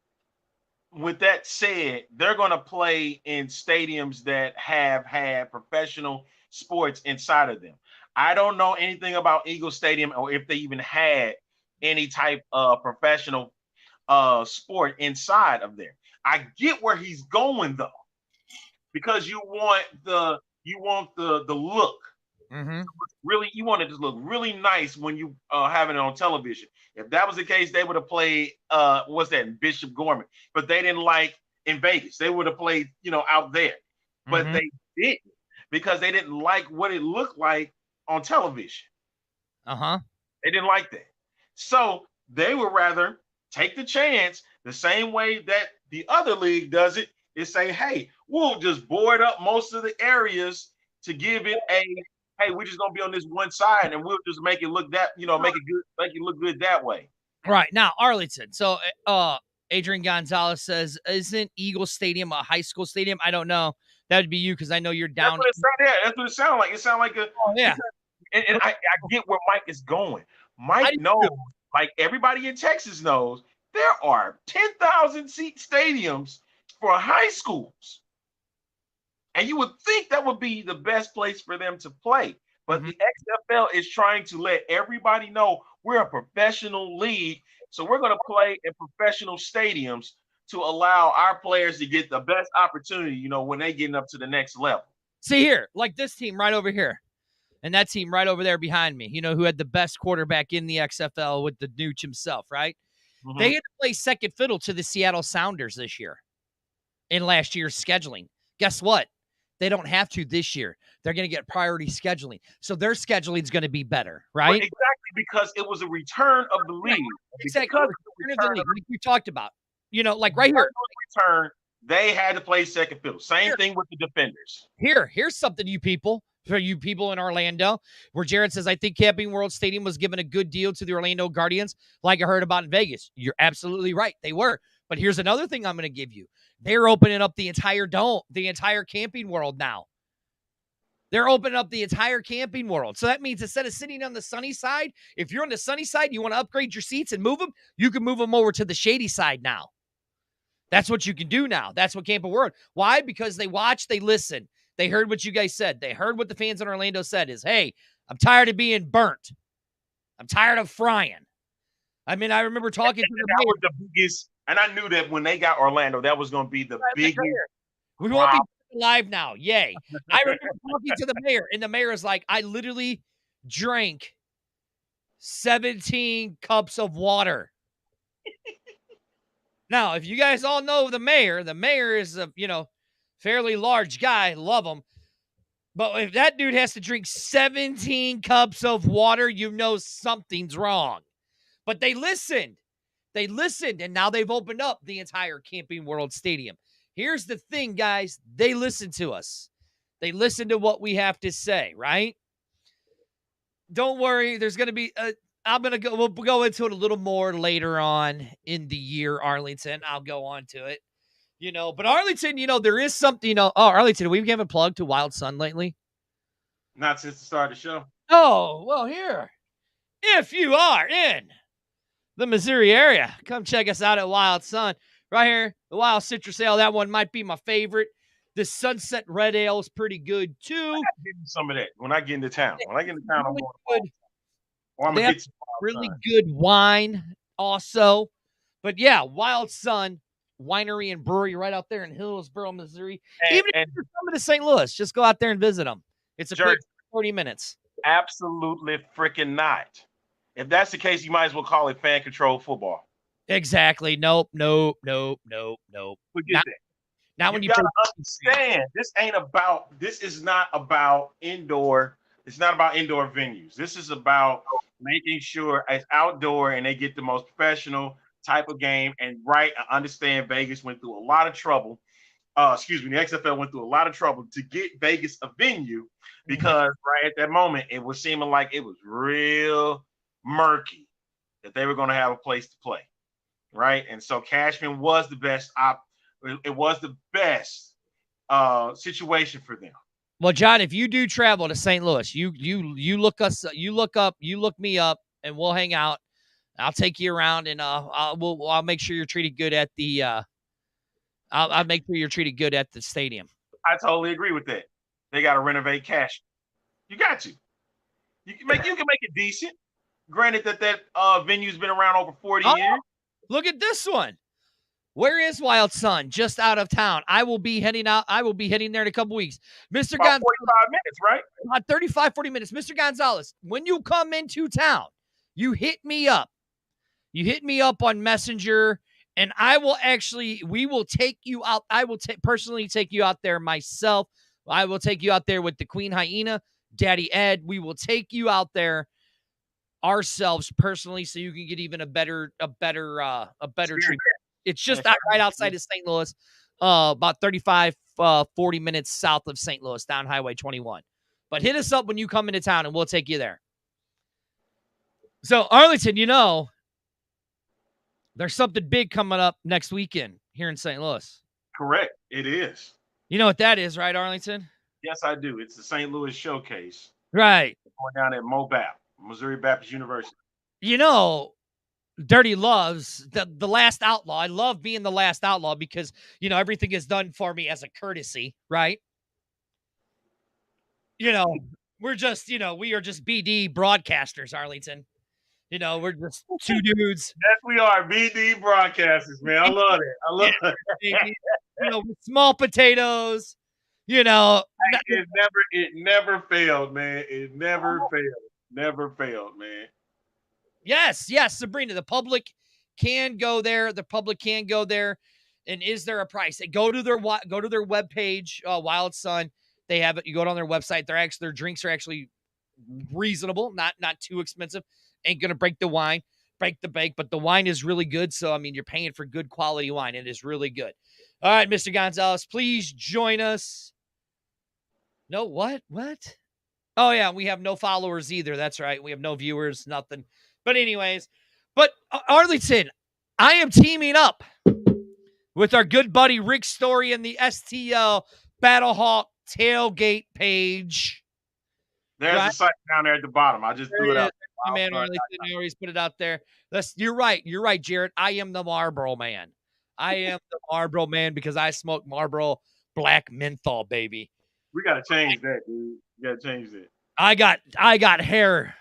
with that said, they're going to play in stadiums that have had professional sports inside of them. I don't know anything about Eagle Stadium or if they even had any type of professional sport inside of there. I get where he's going though, because you want the look. Really, you want it to look really nice when you have it on television. If that was the case, they would have played what's that in Bishop Gorman, but they didn't like in Vegas. They would have played, out there, but they didn't because they didn't like what it looked like on television. They didn't like that, so they would rather take the chance the same way that the other league does it. Is say, hey, we'll just board up most of the areas to give it a. Hey, we're just gonna be on this one side, and we'll just make it look that, make it good, make it look good that way. Right now, Arlington. So, Adrian Gonzalez says, "Isn't Eagle Stadium a high school stadium?" I don't know. That would be you because I know you're down. That's what it sounds like. It sounds like a. Oh, yeah. And I get where Mike is going. Mike knows, like everybody in Texas knows, there are 10,000 seat stadiums for high schools. And you would think that would be the best place for them to play. But the XFL is trying to let everybody know we're a professional league. So we're going to play in professional stadiums to allow our players to get the best opportunity, when they getting up to the next level. See here, like this team right over here and that team right over there behind me, who had the best quarterback in the XFL with the Nooch himself, right? They had to play second fiddle to the Seattle Sounders this year in last year's scheduling. Guess what? They don't have to this year. They're going to get priority scheduling. So their scheduling is going to be better, right? Well, exactly, because it was a return of the league. Exactly. Return of the league. Like we talked about. Like right here. Return, they had to play second fiddle. Same thing with the defenders. Here's something for you people in Orlando, where Jared says, I think Camping World Stadium was given a good deal to the Orlando Guardians, like I heard about in Vegas. You're absolutely right. They were. But here's another thing I'm going to give you. They're opening up the entire dome, the entire camping world now. They're opening up the entire camping world. So that means instead of sitting on the sunny side, if you're on the sunny side, you want to upgrade your seats and move them, you can move them over to the shady side now. That's what you can do now. That's what Camping World. Why? Because they watched, they listened. They heard what you guys said. They heard what the fans in Orlando said is, hey, I'm tired of being burnt. I'm tired of frying. I mean, I remember talking to that was the biggest, and I knew that when they got Orlando, that was going to be the biggest. We won't be live now. Yay. I remember talking to the mayor, and the mayor is like, I literally drank 17 cups of water. Now, if you guys all know the mayor is a, fairly large guy. Love him. But if that dude has to drink 17 cups of water, you know something's wrong. But they listened. They listened, and now they've opened up the entire Camping World Stadium. Here's the thing, guys. They listen to us. They listen to what we have to say, right? Don't worry. There's going to be we'll go into it a little more later on in the year, Arlington. I'll go on to it, but Arlington, there is something, Arlington, we haven't plugged to Wild Sun lately. Not since the start of the show. Oh, well, here, if you are in the Missouri area, come check us out at Wild Sun right here. The Wild Citrus Ale. That one might be my favorite. The Sunset Red Ale is pretty good too. Give me some of that when I get into town. When I get into town, really I'm going. Or I'm gonna get really good wine also. But yeah, Wild Sun Winery and Brewery right out there in Hillsboro, Missouri. Even if you're coming to St. Louis, just go out there and visit them. It's a quick 40 minutes. Absolutely freaking not. If that's the case, you might as well call it fan controlled football. Exactly. Nope. Forget that. Now when you gotta understand, this is not about indoor. It's not about indoor venues. This is about making sure it's outdoor and they get the most professional type of game. And I understand Vegas went through a lot of trouble. The XFL went through a lot of trouble to get Vegas a venue because right at that moment it was seeming like it was real murky that they were going to have a place to play, right? And so Cashman was the best it was the best situation for them. Well, John, if you do travel to St. Louis, you look me up, and we'll hang out. I'll take you around, and I'll make sure you're treated good at the. I'll make sure you're treated good at the stadium. I totally agree with that. They got to renovate Cash. You got to. You can make it decent. Granted that venue's been around over 40 years. Look at this one. Where is Wild Sun? Just out of town. I will be heading there in a couple weeks. Mr. Gonzalez. 45 minutes, right? About 35, 40 minutes. Mr. Gonzalez, when you come into town, you hit me up. You hit me up on Messenger, and we will take you out. I will personally take you out there myself. I will take you out there with the Queen Hyena, Daddy Ed. We will take you out there ourselves personally so you can get even a better treatment. It's just right outside of St. Louis, about 35, 40 minutes south of St. Louis, down Highway 21. But hit us up when you come into town, and we'll take you there. So, Arlington, there's something big coming up next weekend here in St. Louis. Correct. It is. You know what that is, right, Arlington? Yes, I do. It's the St. Louis Showcase. Right. Going down at MoBap, Missouri Baptist University. Dirty loves the last outlaw. I love being the last outlaw because, everything is done for me as a courtesy, right? We're just, we are just BD broadcasters, Arlington. We're just two dudes. Yes, we are BD broadcasters, man. I love it. I love it. With small potatoes, It never failed, man. It never failed. Never failed, man. Yes, Sabrina. The public can go there. And is there a price? Go to their webpage, Wild Sun. They have it. You go on their website. Their drinks are actually reasonable, not too expensive. Ain't gonna break the bank, but the wine is really good. So you're paying for good quality wine. It is really good. All right, Mr. Gonzalez, please join us. No, what? Oh yeah, we have no followers either. That's right. We have no viewers, nothing. But anyways, Arlington, I am teaming up with our good buddy Rick Story and the STL Battlehawk tailgate page. There's Right. a site down there at the bottom. I just threw it out. My man Arlington always put it out there. You're right, Jared. I am the Marlboro man. I am the Marlboro man because I smoke Marlboro Black Menthol, baby. We gotta change that, dude. We gotta change that. I got hair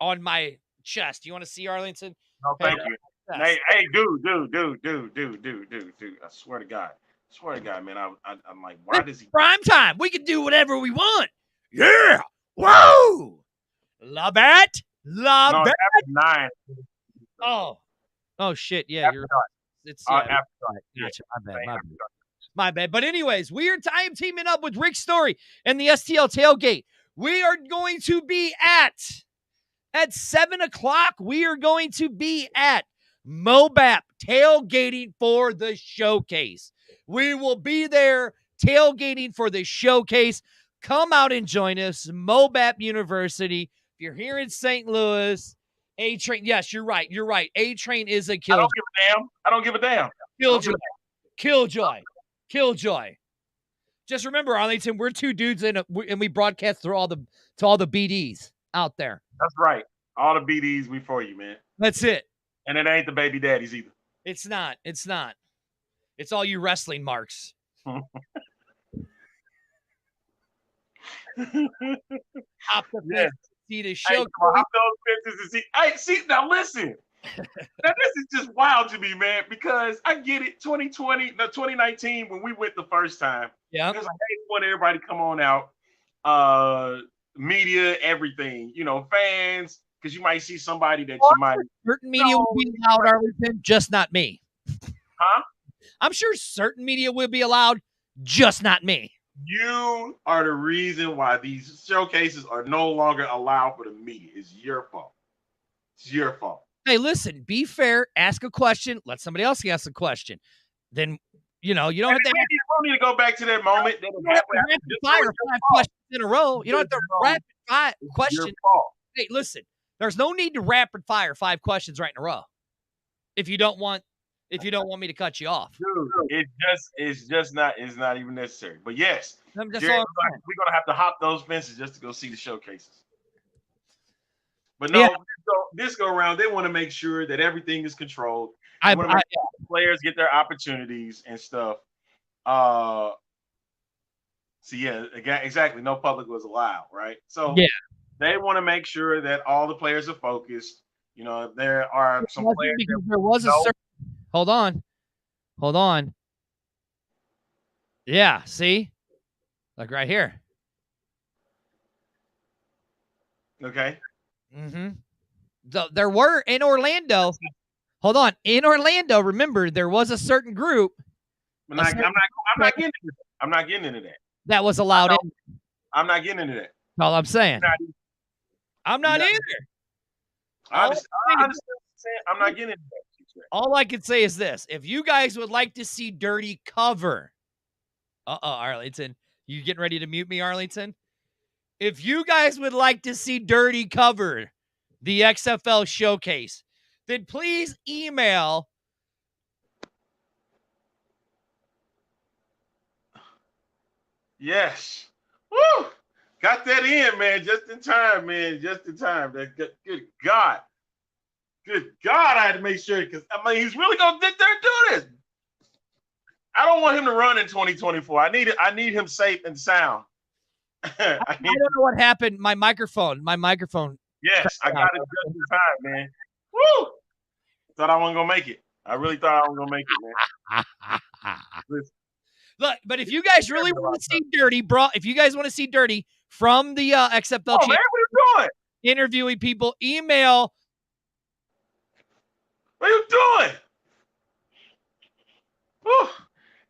on my chest. You want to see, Arlington? No, thank you. Hey, dude. I swear to God, man. I'm like, why does he? Prime time. We can do whatever we want. Yeah. Whoa. Love it. No, it's after 9. Oh shit. Yeah, you're right. It's after gotcha. My bad. But anyways, I am teaming up with Rick Story and the STL Tailgate. We are going to be at 7:00. We are going to be at Mobap tailgating for the showcase. We will be there tailgating for the showcase. Come out and join us. Mobap University. If you're here in St. Louis, A-Train. Yes, you're right. A-Train is a kill. I don't give a damn. Killjoy. Just remember, Arlington, we're two dudes and we broadcast to all the BDs out there. That's right. All the BDs, we for you, man. That's it. And it ain't the baby daddies either. It's not. It's all you wrestling marks. Hop the fence to see the show. See, now listen. Now this is just wild to me, man, because I get it. 2019, when we went the first time, yeah, it was like, hey, we want everybody to come on out. Media, everything, fans, because you might see somebody that you might. Certain media will be allowed, Arlington, just not me. Huh? I'm sure certain media will be allowed, just not me. You are the reason why these showcases are no longer allowed for the media. It's your fault. It's your fault. Hey, listen, be fair. Ask a question. Let somebody else ask a question. Then, you don't have to. We don't need to go back to that moment. You don't have to rapid fire 5 questions in a row. You don't have to rapid fire question. Hey, listen, there's no need to rapid fire 5 questions right in a row. If you don't want me to cut you off. Dude, it's not even necessary. But yes, Jared, we're gonna have to hop those fences just to go see the showcases. But no, this go around, they want to make sure that everything is controlled. Players get their opportunities and stuff. So yeah, exactly. No public was allowed, right? So yeah, they want to make sure that all the players are focused. There are some players. Because there was a certain. Hold on. Yeah, see? Like right here. Okay. Mm-hmm. So there were in Orlando. Hold on. In Orlando, remember, there was a certain group. I'm not getting into that. I'm not getting into that. That was allowed in. I'm not getting into that. All I'm saying. I'm not either. I understand what you're saying. I'm not getting into that. All I can say is this. If you guys would like to see Dirty cover. Arlington. You getting ready to mute me, Arlington? If you guys would like to see Dirty cover the XFL showcase, then please email. Yes. Woo! Got that in, man. Just in time, man. Just in time. Good God. Good God, I had to make sure, because he's really gonna get there and do this. I don't want him to run in 2024. I need him safe and sound. I don't know what happened. My microphone. Yes, I got it just in time, man. Woo! Thought I wasn't gonna make it. I really thought I wasn't gonna make it, man. Look, but if you guys really want to see Dirty, bro, if you guys want to see Dirty from the XFL man, what are you doing? Interviewing people, email. What are you doing? Whew.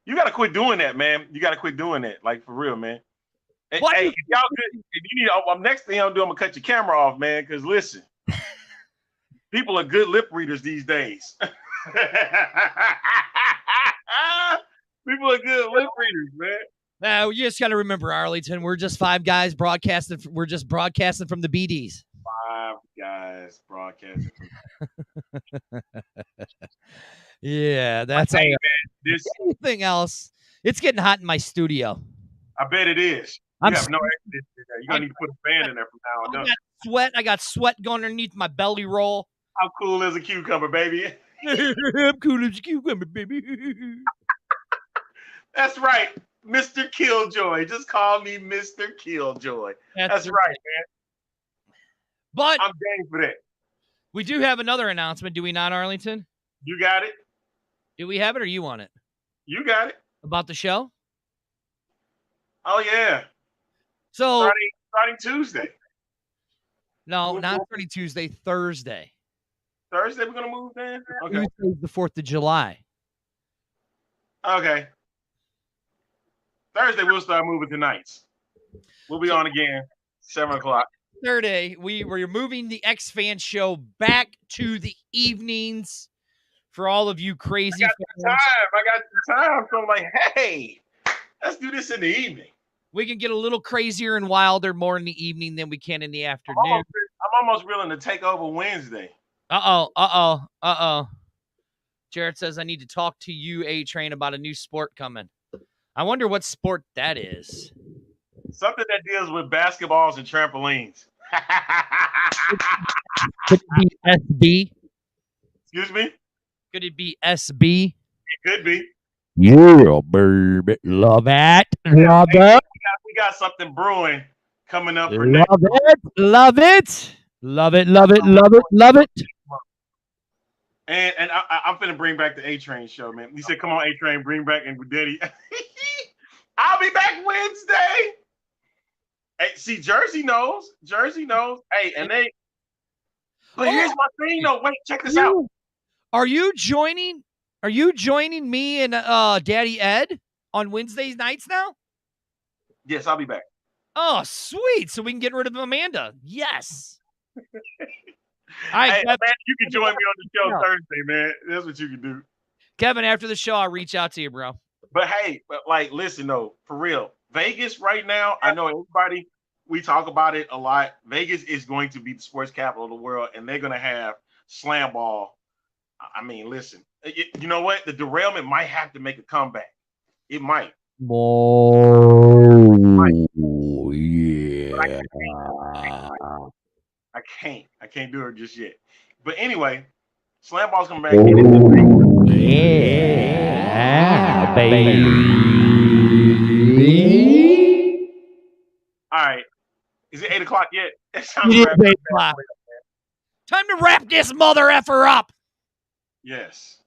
You got to quit doing that, man. You got to quit doing that, like for real, man. Hey, if y'all good, if you need, next thing I'm doing, I'm gonna cut your camera off, man. Because listen, people are good lip readers these days. People are good lip readers, man. Now you just got to remember, Arlington. We're just 5 guys broadcasting. We're just broadcasting from the BDs. 5 guys broadcasting. Yeah, that's Hey, man, this anything else. It's getting hot in my studio. I bet it is. You have no air conditioning there. You're gonna need to put a fan in there from now on. I got sweat going underneath my belly roll. How cool is a cucumber, baby? I'm cool as a cucumber, baby. That's right, Mr. Killjoy. Just call me Mr. Killjoy. That's right, man. But I'm game for that. We do have another announcement, do we not, Arlington? You got it. Do we have it or you want it? You got it. About the show? Oh, yeah. So starting Tuesday. No, not starting Tuesday, Thursday. Thursday we're going to move then? Okay. Tuesday's the 4th of July. Okay. Thursday we'll start moving to nights. We'll be on again, 7 o'clock. Saturday, we're moving the X-Fan show back to the evenings for all of you crazy fans. I got the time. So I'm like, hey, let's do this in the evening. We can get a little crazier and wilder more in the evening than we can in the afternoon. I'm almost willing to take over Wednesday. Uh-oh. Jared says, I need to talk to you, A-Train, about a new sport coming. I wonder what sport that is. Something that deals with basketballs and trampolines. Could it be SB? Excuse me? Could it be SB? It could be. Yeah, baby. Love it. Love it. We got something brewing coming up for Love it. Love it. Love it. Love it. Love it. Love it. And I'm finna bring back the A-Train show, man. He said, come on, A-Train, bring back and Daddy. I'll be back Wednesday. Hey, see, Jersey knows. Hey, and they. But here's my thing, though. Wait, check this out. Are you joining me and Daddy Ed on Wednesday nights now? Yes, I'll be back. Oh, sweet. So we can get rid of Amanda. Yes. Hey, man, you can join me on the show Thursday, man. That's what you can do. Kevin, after the show, I'll reach out to you, bro. But hey, listen, though, for real. Vegas right now, I know everybody, we talk about it a lot. Vegas is going to be the sports capital of the world, and they're going to have slam ball. I mean, listen, you know what? The derailment might have to make a comeback. It might. Oh, yeah. I can't do it just yet. But anyway, slam ball's coming back. Yeah, baby. All right. Is it 8 o'clock yet? It's time to wrap this mother effer up. Yes.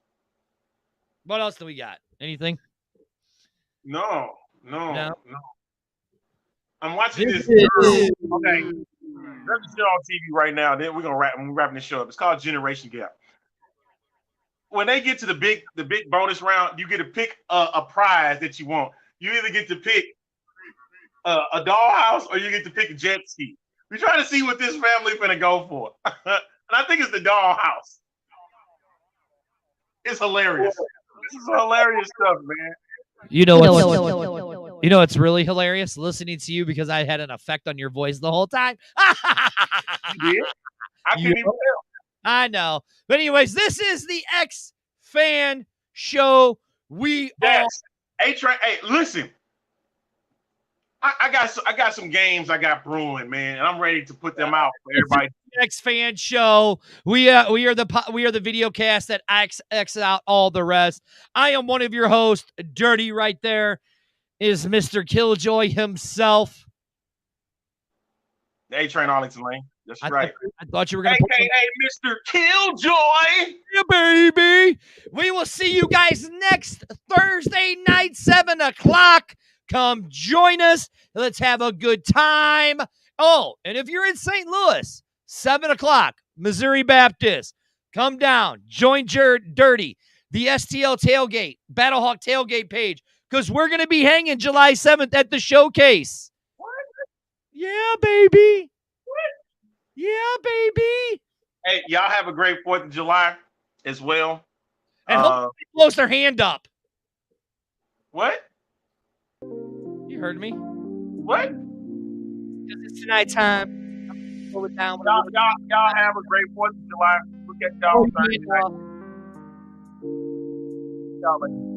What else do we got? Anything? No. I'm watching this. Okay. There's a show on TV right now. Then we're wrapping this show up. It's called Generation Gap. When they get to the big bonus round, you get to pick a prize that you want. You either get to pick a dollhouse or you get to pick a jet ski. We're trying to see what this family finna go for. And I think it's the dollhouse. It's hilarious. This is hilarious stuff, man. You know what's really hilarious? Listening to you because I had an effect on your voice the whole time. Yeah, I can't even tell. I know. But anyways, this is the X-Fan show. Yes. A-Train. Hey, listen. I got some games I got brewing, man, and I'm ready to put them out for everybody. X-Fan show. We are the video cast that X out all the rest. I am one of your hosts. Dirty right there is Mr. Killjoy himself. The A-Train Arlington Lane. That's right. I thought you were going to AKA Mr. Killjoy. Yeah, baby. We will see you guys next Thursday night, 7 o'clock. Come join us. Let's have a good time. Oh, and if you're in St. Louis, 7 o'clock, Missouri Baptist, come down. Join Dirty, the STL Tailgate, Battlehawk Tailgate page, because we're going to be hanging July 7th at the showcase. What? Yeah, baby. Yeah, baby. Hey, y'all have a great 4th of July as well. And hope they close their hand up. What? You heard me? What? Because it's tonight time. Pull it down. Y'all have a great 4th of July. We'll catch y'all Thursday night. y'all later.